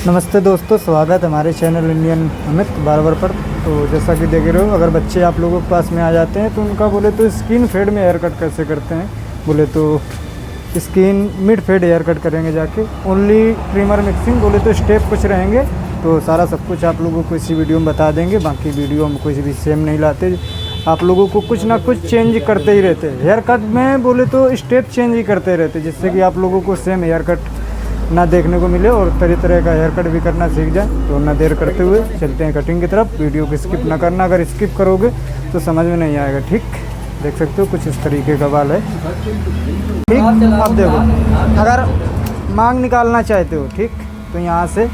नमस्ते दोस्तों, स्वागत है हमारे चैनल इंडियन अमित बार्बर पर। तो जैसा कि देख रहे हो, अगर बच्चे आप लोगों के पास में आ जाते हैं तो उनका बोले तो स्किन फेड में हेयर कट कैसे करते हैं, बोले तो skin mid fade haircut करेंगे जाके। ओनली ट्रिमर मिक्सिंग बोले तो स्टेप कुछ रहेंगे, तो सारा सब कुछ आप लोगों को इसी वीडियो में बता देंगे। बाकी वीडियो हम कुछ भी सेम नहीं लाते, आप लोगों को कुछ ना कुछ चेंज करते ही रहते हैं। हेयर कट में बोले तो स्टेप चेंज ही करते रहते, जिससे कि आप लोगों को सेम हेयर कट ना देखने को मिले और तरह तरह का हेयर कट भी करना सीख जाए। तो ना देर करते हुए चलते हैं कटिंग की तरफ। वीडियो को स्किप ना करना, अगर स्किप करोगे तो समझ में नहीं आएगा। ठीक, देख सकते हो कुछ इस तरीके का बाल है। ठीक, अब देखो, अगर मांग निकालना चाहते हो ठीक, तो यहाँ से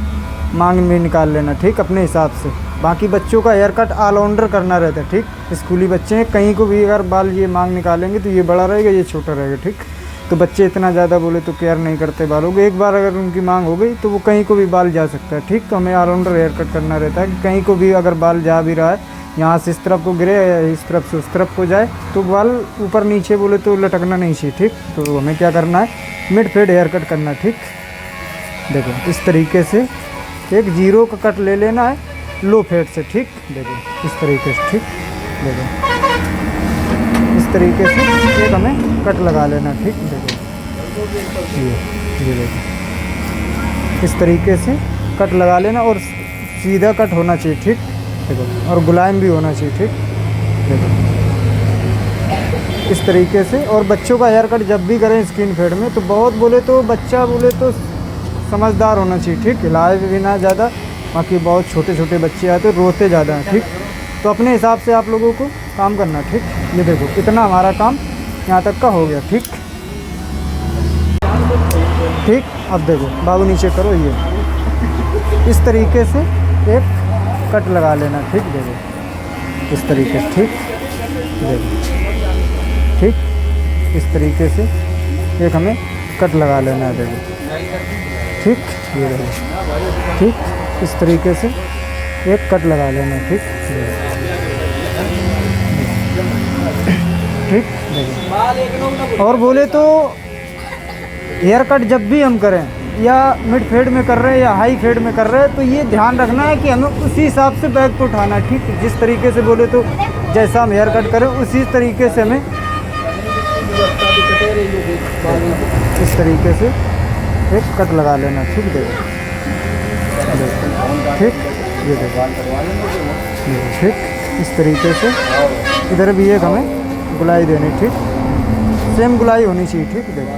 मांग भी निकाल लेना ठीक, अपने हिसाब से। बाकी बच्चों का हेयर कट ऑलराउंडर करना रहता है ठीक। स्कूली बच्चे हैं, कहीं को भी अगर बाल ये मांग निकालेंगे तो ये बड़ा रहेगा, ये छोटा रहेगा ठीक। तो बच्चे इतना ज़्यादा बोले तो केयर नहीं करते बालों को। एक बार अगर उनकी मांग हो गई तो वो कहीं को भी बाल जा सकता है ठीक। तो हमें ऑलराउंडर हेयर कट करना रहता है कि कहीं को भी अगर बाल जा भी रहा है, यहाँ से इस तरफ को गिरे या इस तरफ से उस तरफ को जाए, तो बाल ऊपर नीचे बोले तो लटकना नहीं चाहिए ठीक। तो हमें क्या करना है, मिड फेड हेयर कट करना है ठीक। देखो इस तरीके से एक जीरो का कट ले लेना है लो फेड से ठीक। देखो इस तरीके से ठीक, देखो इस तरीके से एक हमें कट लगा लेना ठीक। देखो ये देखो इस तरीके से कट लगा लेना और सीधा कट होना चाहिए ठीक। देखो और मुलायम भी होना चाहिए ठीक। देखो इस तरीके से। और बच्चों का हेयर कट जब भी करें स्किन फेड में, तो बहुत बोले तो बच्चा बोले तो समझदार होना चाहिए ठीक, हिलाए भी ना ज़्यादा। बाकी बहुत छोटे छोटे बच्चे आते रोते ज़्यादा हैं ठीक। तो अपने हिसाब से आप लोगों को काम करना ठीक। ये देखो इतना हमारा काम यहाँ तक का हो गया ठीक। ठीक, अब देखो बाबू नीचे करो, ये इस तरीके से एक कट लगा लेना ठीक। देखो इस तरीके से ठीक, देखो ठीक इस तरीके से एक हमें कट लगा लेना है। देखो ठीक, ये देखो ठीक इस तरीके से एक कट लगा लेना ठीक। ठीक, देखो। और बोले तो हेयर कट जब भी हम करें, या मिड फेड में कर रहे हैं या हाई फेड में कर रहे हैं, तो ये ध्यान रखना है कि हमें उसी हिसाब से बैक को उठाना है ठीक। जिस तरीके से बोले तो जैसा हम हेयर कट करें उसी तरीके से हमें इस तरीके से एक कट लगा लेना ठीक। देखो ठीक, ये देखो ठीक इस तरीके से इधर भी एक हमें गुलाई देनी ठीक, सेम गुलाई होनी चाहिए ठीक। देखो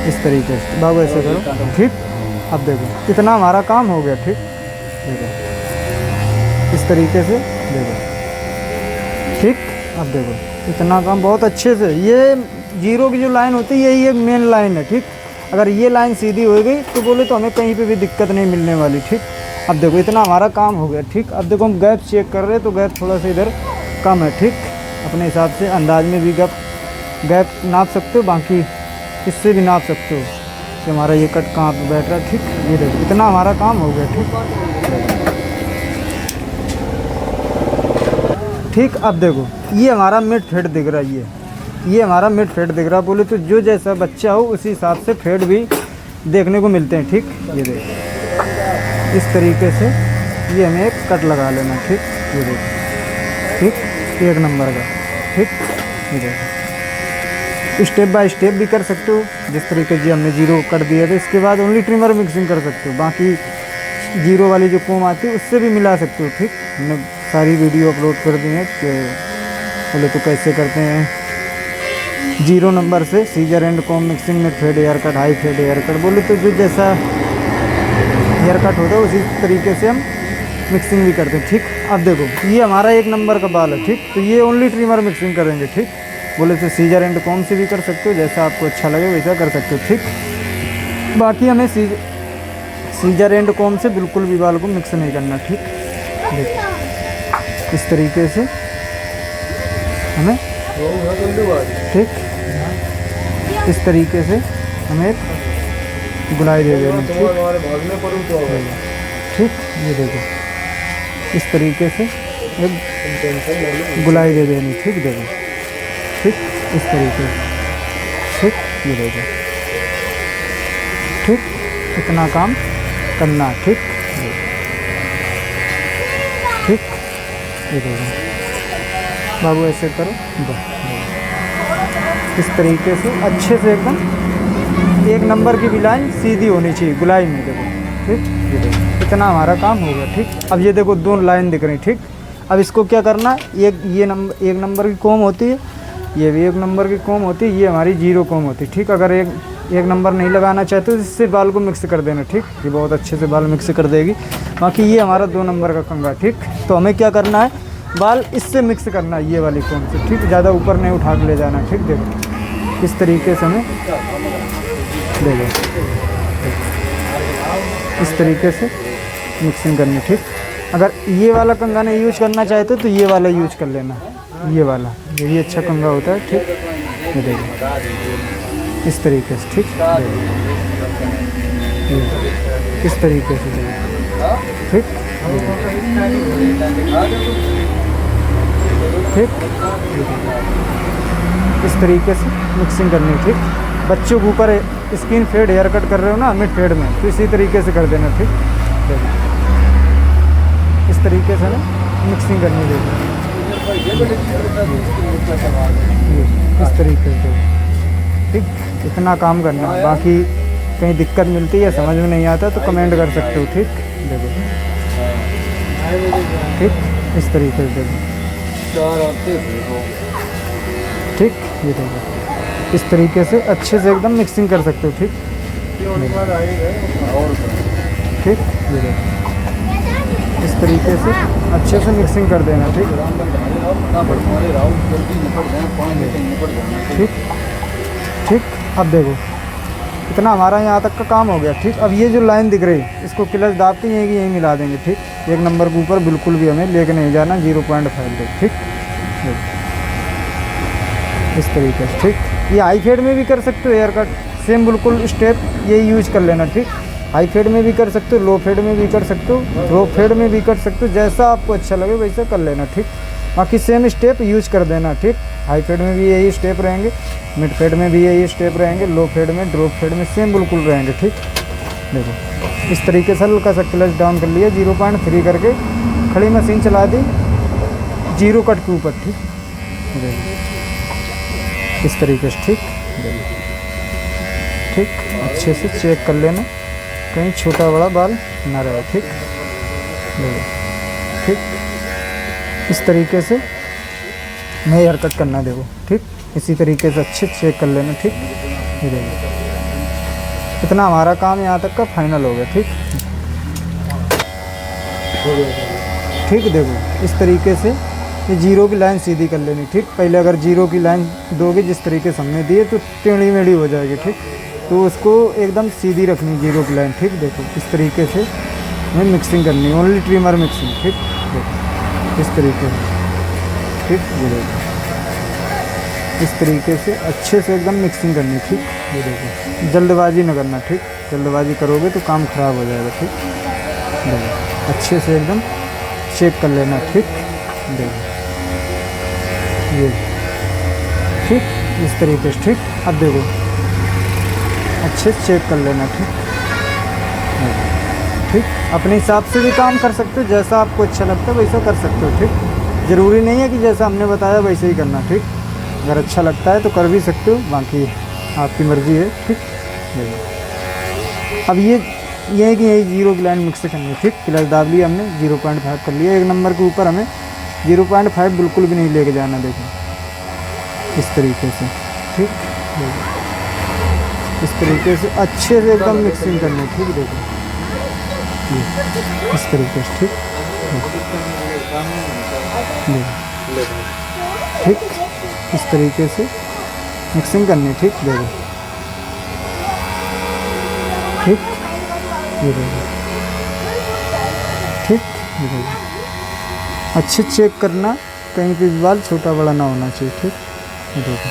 इस तरीके से बाबू ऐसे करो ठीक। अब देखो इतना हमारा काम हो गया ठीक। देखो इस तरीके से, देखो ठीक। अब देखो इतना काम बहुत अच्छे से। ये जीरो की जो लाइन होती है यही एक मेन लाइन है ठीक। अगर ये लाइन सीधी हो गई तो बोले तो हमें कहीं पे भी दिक्कत नहीं मिलने वाली ठीक। अब देखो इतना हमारा काम हो गया ठीक। अब देखो हम गैप चेक कर रहे हैं, तो गैप थोड़ा सा इधर कम है ठीक। अपने हिसाब से अंदाज में भी गैप नाप सकते हो, बाकी इससे भी नाप सकते हो कि हमारा ये कट कहाँ पे बैठ रहा है ठीक। ये देखो इतना हमारा काम हो गया ठीक। ठीक, अब देखो ये हमारा मिड फेड दिख रहा है, ये हमारा मिड फेड दिख रहा है। बोले तो जो जैसा बच्चा हो उसी हिसाब से फेड भी देखने को मिलते हैं ठीक। ये देखो इस तरीके से ये हमें एक कट लगा लेना ठीक। ये देखो ठीक, एक नंबर का ठीक। ये देखो स्टेप बाय स्टेप भी कर सकते हो, जिस तरीके से हमने जीरो कर दिया था। इसके बाद ओनली ट्रिमर मिक्सिंग कर सकते हो, बाकी जीरो वाली जो कोम आती है उससे भी मिला सकते हो ठीक। हमने सारी वीडियो अपलोड कर दी है कि बोले तो कैसे करते हैं जीरो नंबर से सीजर एंड कोम मिक्सिंग में fade haircut, high fade haircut. बोले तो जो जैसा हेयर कट होता है उसी तरीके से हम मिक्सिंग भी करते हैं ठीक। अब देखो ये हमारा एक नंबर का बाल है ठीक। तो ये ओनली ट्रिमर मिक्सिंग करेंगे ठीक। बोले तो सीजर एंड कॉम से भी कर सकते हो, जैसा आपको अच्छा लगे वैसा कर सकते हो ठीक। बाकी हमें सीजर एंड कॉम से बिल्कुल भी बाल को मिक्स नहीं करना ठीक। देखो इस तरीके से हमें ठीक, इस तरीके से हमें एक गुलाई दे देनी ठीक। ये देखो इस तरीके से एक गुलाई दे देनी ठीक। देखो ठीक इस तरीके से ठीक। ये देखो ठीक, इतना काम करना, ठीक। ठीक, ये देखो बाबू ऐसे करो, इस तरीके से अच्छे से एकदम एक नंबर की भी लाइन सीधी होनी चाहिए गुलाई में, देखो ठीक। ये देखो इतना हमारा काम हो गया, ठीक। अब ये देखो दो लाइन दिख रही, ठीक। अब इसको क्या करना है, एक नंबर की कॉम होती है, ये भी एक नंबर की कॉम होती है, ये हमारी जीरो कॉम होती है, ठीक। अगर एक नंबर नहीं लगाना चाहते तो इससे बाल को मिक्स कर देना, ठीक। ये बहुत अच्छे से बाल मिक्स कर देगी। बाकी ये हमारा 2 नंबर का कंघा, ठीक। तो हमें क्या करना है, बाल इससे मिक्स करना है, ये वाली कॉम से, ठीक। ज़्यादा ऊपर नहीं उठा के ले जाना, ठीक। देखो इस तरीके से हमें देखो इस तरीके से मिक्सिंग करनी, ठीक। अगर ये वाला कंघा नहीं यूज करना चाहते तो ये वाला यूज कर लेना, ये वाला, ये अच्छा कंघा होता है, ठीक। ये देखो इस तरीके से, ठीक। इस तरीके से देखो, ठीक। ठीक, इस तरीके से मिक्सिंग करनी, ठीक। बच्चों के ऊपर स्किन फेड हेयर कट कर रहे हो ना मिड फेड में, तो इसी तरीके से कर देना, ठीक। इस तरीके से ना मिक्सिंग करनी, देखो इस तरीके से, ठीक। इतना काम करना, बाकी कहीं दिक्कत मिलती है समझ में नहीं आता तो कमेंट कर सकते हो, ठीक। देखो ठीक, इस तरीके से देखो, ठीक। ये देखो इस तरीके से अच्छे से एकदम मिक्सिंग कर सकते हो, ठीक। ठीक, ये देखो इस तरीके से अच्छे से मिक्सिंग कर देना, ठीक। ठीक, ठीक। अब देखो इतना हमारा यहाँ तक का काम हो गया, ठीक। अब ये जो लाइन दिख रही है इसको क्लच दाब के यहीं की यहीं मिला देंगे, ठीक। एक नंबर के ऊपर बिल्कुल भी हमें लेके नहीं जाना, 0.5 दे, ठीक। इस तरीके से, ठीक। ये हाई फेड में भी कर सकते हो हेयर कट, सेम बिल्कुल स्टेप यही यूज कर लेना, ठीक। हाई फेड में भी कर सकते हो, लो फेड में भी कर सकते हो, ड्रॉप फेड में भी कर सकते हो, जैसा आपको अच्छा लगे वैसा कर लेना, ठीक। बाकी सेम स्टेप यूज कर देना, ठीक। हाई फेड में भी यही स्टेप रहेंगे, मिड फेड में भी यही स्टेप रहेंगे, लो फेड में, ड्रॉप फेड में सेम बिल्कुल रहेंगे, ठीक। देखो इस तरीके से हल्का सा क्लच डाउन कर लिया, 0.3 करके खड़ी मशीन चला दी 0 कट के ऊपर, ठीक। देखो इस तरीके से, ठीक। ठीक, अच्छे से चेक कर लेना कहीं छोटा बड़ा बाल ना रहे, ठीक। ठीक, इस तरीके से मैं हेयर कट करना, देखो ठीक। इसी तरीके से अच्छे चेक कर लेना, ठीक। ये देखो इतना हमारा काम यहाँ तक का फाइनल हो गया, ठीक। ठीक, देखो इस तरीके से ये 0 की लाइन सीधी कर लेनी, ठीक। पहले अगर 0 की लाइन दोगे जिस तरीके से हमने दिए तो टेढ़ी मेढ़ी हो जाएगी, ठीक। तो उसको एकदम सीधी रखनी 0 की लाइन, ठीक। देखो इस तरीके से हमें मिक्सिंग करनी, ओनली ट्रिमर मिक्सिंग, ठीक। देखो इस तरीके से, ठीक। ये देखो इस तरीके से अच्छे से एकदम मिक्सिंग करनी, ठीक। ये देखो जल्दबाजी न करना, ठीक। जल्दबाजी करोगे तो काम ख़राब हो जाएगा, ठीक। देखो अच्छे से एकदम चेक कर लेना, ठीक। देखो ये, ठीक। इस तरीके से, ठीक। अब देखो अच्छे से चेक कर लेना, ठीक। ठीक, अपने हिसाब से भी काम कर सकते हो, जैसा आपको अच्छा लगता है वैसा कर सकते हो, ठीक। ज़रूरी नहीं है कि जैसा हमने बताया वैसे ही करना, ठीक। अगर अच्छा लगता है तो कर भी सकते हो, बाकी आपकी मर्ज़ी है, ठीक। अब ये है कि यही 0 की लाइन मिक्स करनी है, ठीक। क्लच दाब लिया हमने, 0.5 कर लिया, एक नंबर के ऊपर हमें 0.5 बिल्कुल भी नहीं लेके जाना, देखो इस तरीके से, ठीक। इस तरीके से अच्छे से एकदम मिक्सिंग करनी, ठीक। देखो इस तरीके से, ठीक। ठीक, इस तरीके से मिक्सिंग करनी, ठीक। देखो ठीक, ये देखो ठीक। ये देखो अच्छे चेक करना, कहीं पे भी बाल छोटा बड़ा ना होना चाहिए, ठीक। ये देखो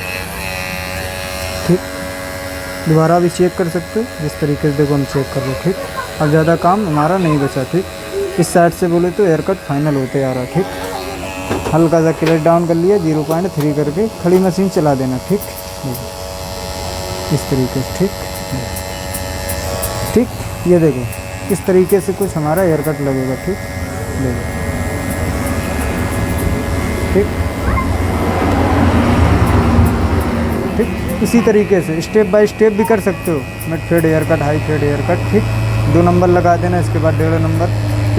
ठीक, दोबारा भी चेक कर सकते हो जिस तरीके से देखो हम चेक कर रहे हैं, ठीक। अब ज़्यादा काम हमारा नहीं बचा, ठीक। इस साइड से बोले तो हेयर कट फाइनल होते आ रहा, ठीक। हल्का सा क्लच डाउन कर लिया, 0.3 करके खड़ी मशीन चला देना, ठीक। इस तरीके से, ठीक। ठीक, ये देखो इस तरीके से कुछ हमारा हेयर कट लगेगा। ठीक, देखो ठीक ठीक। इसी तरीके से स्टेप बाय स्टेप भी कर सकते हो, mid fade haircut, high fade haircut. ठीक, 2 नंबर लगा देना, इसके बाद 1.5 नंबर,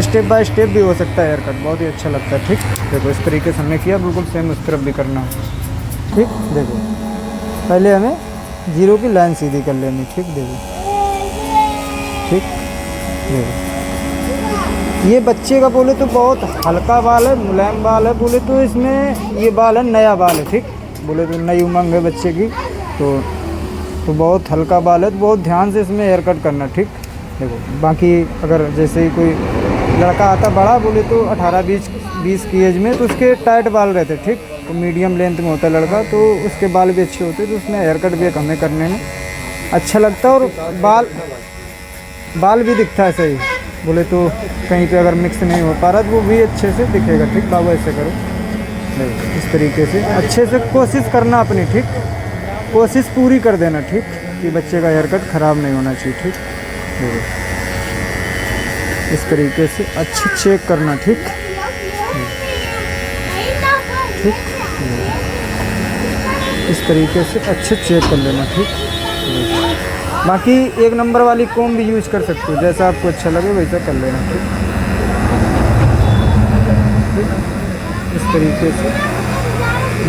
स्टेप बाय स्टेप भी हो सकता है हेयर कट, बहुत ही अच्छा लगता है। ठीक, देखो इस तरीके से हमने किया, बिल्कुल सेम उस तरफ भी करना है। ठीक, देखो पहले हमें 0 की लाइन सीधी कर लेनी। ठीक, देखो ठीक, देखो ये बच्चे का बोले तो बहुत हल्का बाल है, मुलायम बाल है, बोले तो इसमें ये बाल है, नया बाल है। ठीक, बोले तो नई उमंग है बच्चे की, तो बहुत हल्का बाल है, तो बहुत ध्यान से इसमें हेयर कट करना। ठीक, देखो बाकी अगर जैसे ही कोई लड़का आता बड़ा, बोले तो 18-20 की एज में, तो उसके टाइट बाल रहते। ठीक, तो मीडियम लेंथ में होता है लड़का, तो उसके बाल भी अच्छे होते, तो उसमें हेयर कट भी हमें करने में अच्छा लगता है, और बाल भी दिखता है सही। बोले तो कहीं पे अगर मिक्स नहीं हो पा रहा तो वो भी अच्छे से दिखेगा। ठीक, बाबू ऐसे करो, देखो इस तरीके से अच्छे से कोशिश करना अपनी। ठीक, कोशिश पूरी कर देना। ठीक, कि बच्चे का हेयर कट ख़राब नहीं होना चाहिए। ठीक, देखो इस तरीके से अच्छे चेक करना। ठीक ठीक, इस तरीके से अच्छे चेक कर लेना। ठीक, बाकी 1 नंबर वाली कोम भी यूज़ कर सकते हो, जैसा आपको अच्छा लगे वैसा कर लेना। ठीक, इस तरीके से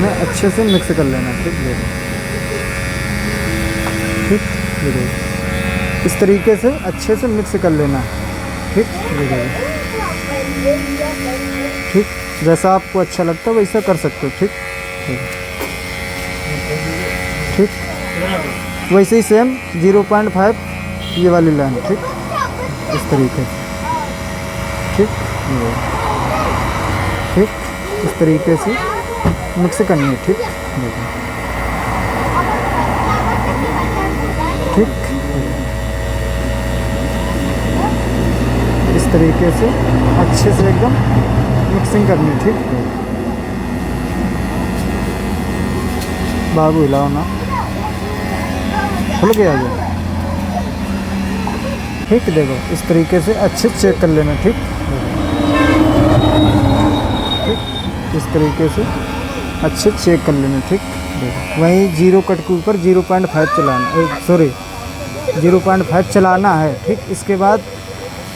मैं अच्छे से मिक्स कर लेना। ठीक, ठीक, देखो इस तरीके से अच्छे से मिक्स कर लेना। ठीक, देखो ठीक, जैसा आपको अच्छा लगता है वैसा कर सकते हो। ठीक, ठीक, वैसे ही सेम 0.5 ये वाली लाइन। ठीक, इस तरीके से। ठीक, ठीक, इस तरीके से मिक्स करनी है। ठीक, देखो ठीक, इस तरीके से अच्छे से एकदम मिक्सिंग करनी है। ठीक, बाबू हिलाओ ना, खुल गया ये। ठीक, देखो इस तरीके से अच्छे चेक कर लेना। ठीक, ठीक, इस तरीके से अच्छे चेक कर लेना। ठीक, देखो वहीं 0 कट के ऊपर 0.5 चलाना, 0.5 चलाना है। ठीक, इसके बाद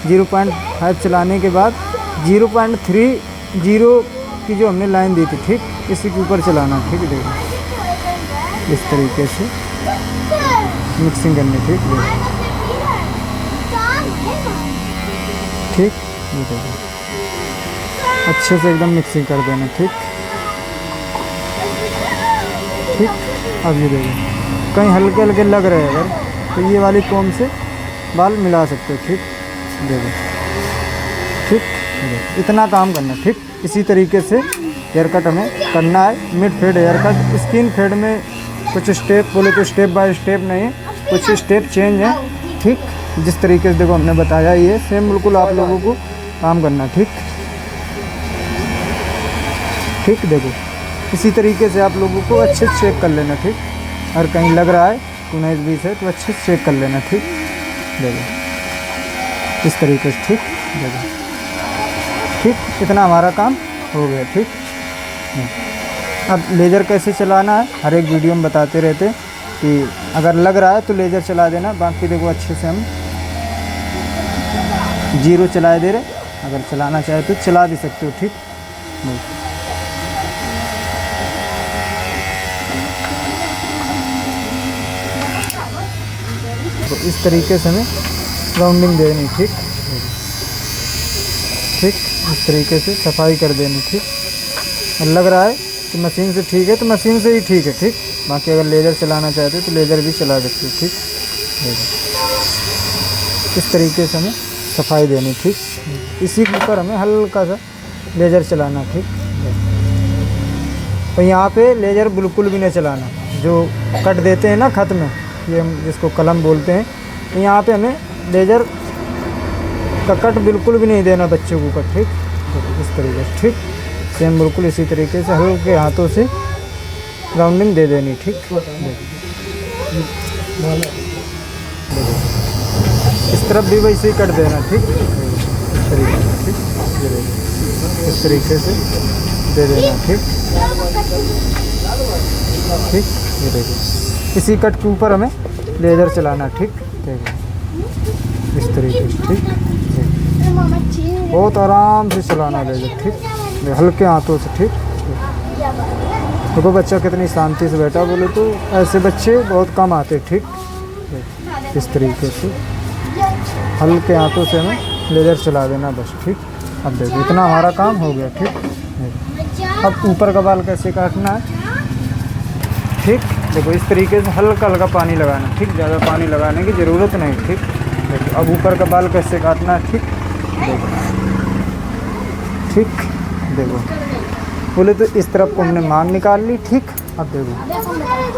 0.5 चलाने के बाद 0.30 की जो हमने लाइन दी थी, ठीक, इसी के ऊपर चलाना। ठीक, देखो इस तरीके से मिक्सिंग करनी। ठीक, ठीक, देखो अच्छे से एकदम मिक्सिंग कर देना। ठीक, ठीक, अब ये देखो कहीं हल्के हल्के लग रहे हैं अगर, तो ये वाली कोम से बाल मिला सकते हो। ठीक, देखो ठीक, देखो इतना काम करना। ठीक, इसी तरीके से हेयर कट हमें करना है। Mid fade haircut, skin fade में कुछ स्टेप बोले तो स्टेप बाय स्टेप नहीं, कुछ स्टेप चेंज है। ठीक, जिस तरीके से देखो हमने बताया, ये सेम बिल्कुल आप लोगों को काम करना। ठीक, ठीक, देखो इसी तरीके से आप लोगों को अच्छे से चेक कर लेना। ठीक, अगर कहीं लग रहा है 19-20 है तो अच्छे से चेक कर लेना। ठीक, देखो इस तरीके से। ठीक, देखो ठीक, इतना हमारा काम हो गया। ठीक, अब लेज़र कैसे चलाना है हर एक वीडियो में बताते रहते कि अगर लग रहा है तो लेज़र चला देना। बाकी देखो अच्छे से हम 0 चला दे रहे, अगर चलाना चाहे तो चला भी सकते हो। ठीक, तो इस तरीके से हमें राउंडिंग देनी। ठीक, ठीक, इस तरीके से सफाई कर देनी। ठीक, लग रहा है कि मशीन से ठीक है तो मशीन से ही ठीक है। ठीक, बाकी अगर लेज़र चलाना चाहते हो तो लेज़र भी चला सकते हो। ठीक, इस तरीके से हमें सफाई देनी। ठीक, इसी के ऊपर हमें हल्का सा लेज़र चलाना। ठीक, तो यहाँ पे लेज़र बिल्कुल भी नहीं चलाना, जो कट देते हैं ना खत में, ये हम जिसको कलम बोलते हैं, तो यहाँ पे हमें लेज़र का कट बिल्कुल भी नहीं देना बच्चों को कट। ठीक, इस तरीके से। ठीक, सेम बिल्कुल इसी तरीके से हल्के हाथों से राउंडिंग दे देनी। ठीक, इस तरफ भी वैसे ही कट देना, ठीक, इस तरीके से, ठीक, ये देखो इस तरीके से दे देना, ठीक, ठीक, ये देखो इसी कट के ऊपर हमें लेज़र चलाना, ठीक, देखो इस तरीके से, ठीक, बहुत आराम से चलाना लेज़र, ठीक, हल्के हाथों से, ठीक। देखो बच्चा कितनी शांति से बैठा, बोले तो ऐसे बच्चे बहुत कम आते, ठीक, इस तरीके से हल्के हाथों से हमें लेज़र चला देना बस, ठीक। अब देखो इतना हमारा काम हो गया, ठीक। अब ऊपर का बाल कैसे काटना है, ठीक, देखो इस तरीके से हल्का हल्का पानी लगाना, ठीक, ज़्यादा पानी लगाने की ज़रूरत नहीं, ठीक। देखो अब ऊपर का बाल कैसे काटना है, ठीक, देखो, ठीक, देखो बोले तो इस तरफ को हमने मांग निकाल ली, ठीक। अब देखो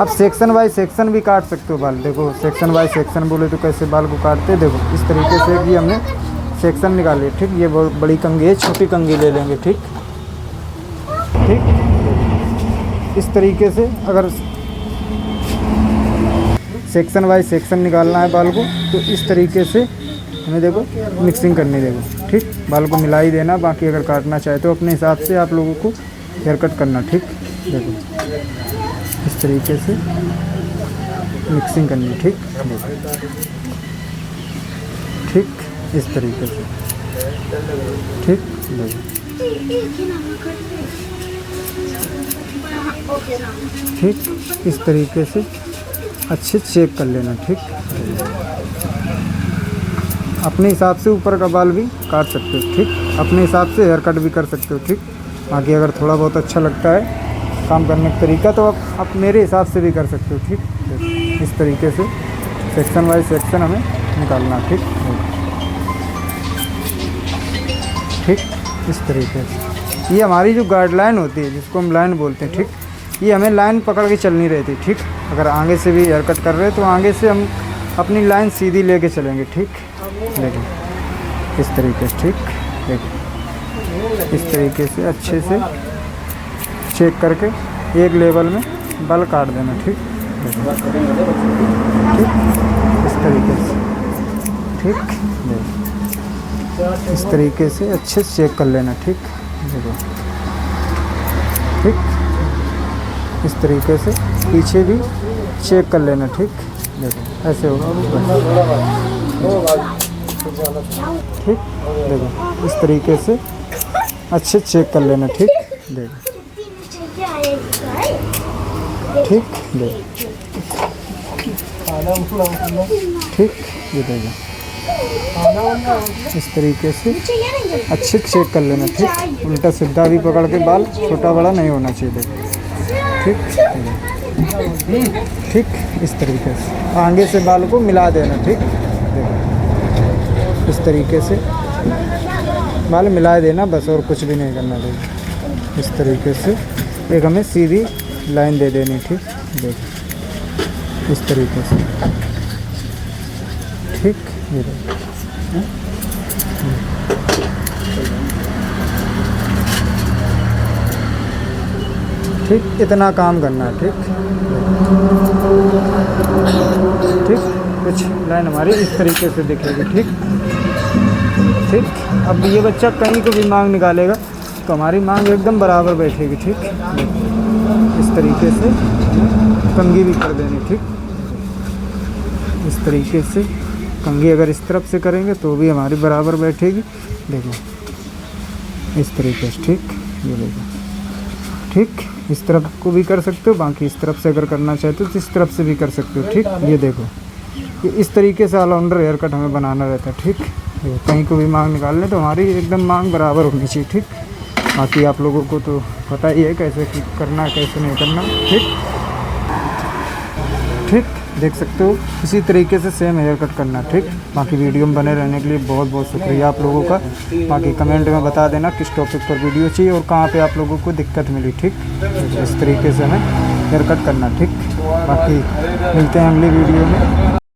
अब सेक्शन बाय सेक्शन भी काट सकते हो बाल, देखो सेक्शन बाय सेक्शन बोले तो कैसे बाल को काटते हैं, देखो इस तरीके से भी हमने सेक्शन निकाल लिए, ठीक। ये बहुत बड़ी कंघी है, छोटी कंघी ले लेंगे, ठीक, ठीक। इस तरीके से अगर सेक्शन बाय सेक्शन निकालना है बाल को तो इस तरीके से हमें देखो मिक्सिंग करनी, देखो ठीक, बाल को मिला ही देना। बाकी अगर काटना चाहे तो अपने हिसाब से आप लोगों को हेयर कट करना, ठीक। देखो इस तरीके से मिक्सिंग करनी, ठीक, ठीक, इस तरीके से, ठीक, ठीक, इस तरीके से अच्छे चेक कर लेना, ठीक। अपने हिसाब से ऊपर का बाल भी काट सकते हो, ठीक, अपने हिसाब से हेयर कट भी कर सकते हो, ठीक। बाकी अगर थोड़ा बहुत अच्छा लगता है काम करने का तरीका तो आप मेरे हिसाब से भी कर सकते हो, ठीक। इस तरीके से सेक्शन वाइज सेक्शन हमें निकालना, ठीक, ठीक, इस तरीके से। ये हमारी जो गाइडलाइन होती है जिसको हम लाइन बोलते हैं, ठीक, ये हमें लाइन पकड़ के चलनी रहती है, ठीक। अगर आगे से भी हेयर कट कर रहे हैं तो आगे से हम अपनी लाइन सीधी लेके चलेंगे, ठीक। देखिए इस तरीके से, ठीक, देखिए इस तरीके से अच्छे से चेक करके एक लेवल में बाल काट देना, ठीक, ठीक, इस तरीके से, ठीक, देखो इस तरीके से अच्छे से चेक कर लेना, ठीक, देखो ठीक, इस तरीके से पीछे भी चेक कर लेना, ठीक, देखो ऐसे होगा, ठीक, देखो इस तरीके से अच्छे चेक कर लेना, ठीक, देखो ठीक, देखो ठीक, ये देखो इस तरीके से अच्छे चेक कर लेना, ठीक। उल्टा सीधा भी पकड़ के बाल छोटा बड़ा नहीं होना चाहिए, देखो ठीक, ठीक, इस तरीके से आगे से बाल को मिला देना, ठीक, देखो इस तरीके से बाल मिला देना बस, और कुछ भी नहीं करना, देखो इस तरीके से एक हमें सीधी लाइन दे देनी, ठीक, देखो इस तरीके से, ठीक, ये देखो ठीक, इतना काम करना है, ठीक, ठीक, कुछ लाइन हमारी इस तरीके से दिखेगी, ठीक, ठीक। अब ये बच्चा कहीं को भी मांग निकालेगा तो हमारी मांग एकदम बराबर बैठेगी, ठीक, इस तरीके से कंघी भी कर देनी, ठीक, इस तरीके से कंघी अगर इस तरफ से करेंगे तो भी हमारी बराबर बैठेगी, देखो इस तरीके से, ठीक, ये देखो ठीक, इस तरफ को भी कर सकते हो। बाकी इस तरफ से अगर करना चाहते हो तो इस तरफ से भी कर सकते हो, ठीक। ये देखो ये इस तरीके से ऑलराउंडर हेयर कट हमें बनाना रहता है, ठीक। कहीं को भी मांग निकाल लें तो हमारी एकदम मांग बराबर होनी चाहिए, ठीक। बाकी आप लोगों को तो पता ही है कैसे करना कैसे नहीं करना, ठीक, ठीक, देख सकते हो इसी तरीके से सेम हेयर कट करना, ठीक। बाकी वीडियो में बने रहने के लिए बहुत बहुत शुक्रिया आप लोगों का। बाकी कमेंट में बता देना किस टॉपिक पर वीडियो चाहिए और कहाँ पे आप लोगों को दिक्कत मिली, ठीक। इस तरीके से हमें हेयर कट करना, ठीक। बाकी मिलते हैं अगली वीडियो में।